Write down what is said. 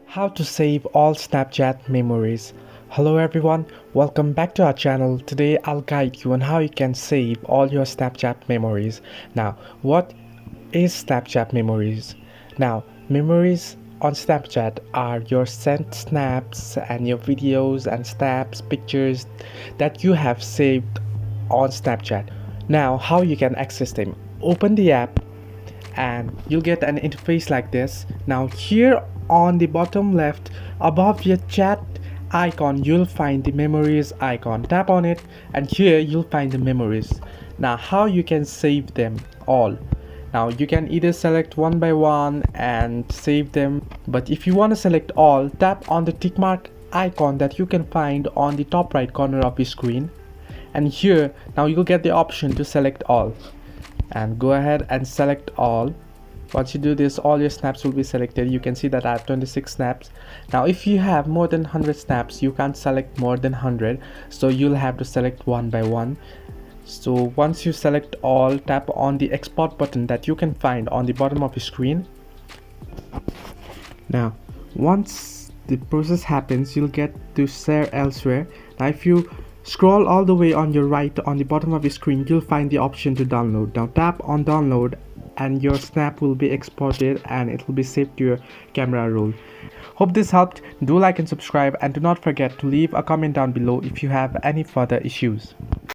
How to save all Snapchat memories. Hello everyone, welcome back to our channel. Today I'll guide you on how you can save all your Snapchat memories. Now, what is Snapchat memories? Now, memories on Snapchat are your sent snaps and your videos and snaps, pictures that you have saved on Snapchat. Now, how you can access them? Open the app and you'll get an interface like this. Now here on the bottom left above your chat icon, you'll find the memories icon. Tap on it and here you'll find the memories. Now how you can save them all? Now you can either select one by one and save them, but if you want to select all, tap on the tick mark icon that you can find on the top right corner of your screen, and here now you'll get the option to select all, and go ahead and select all. Once you do this, all your snaps will be selected. You can see that I have 26 snaps. Now if you have more than 100 snaps, you can't select more than 100, so you'll have to select one by one. So once you select all, tap on the export button that you can find on the bottom of your screen. Now once the process happens, you'll get to share elsewhere. Now if you scroll all the way on your right on the bottom of your screen, you'll find the option to download. Now tap on download and your snap will be exported and it will be saved to your camera roll. Hope this helped. Do like and subscribe, and do not forget to leave a comment down below if you have any further issues.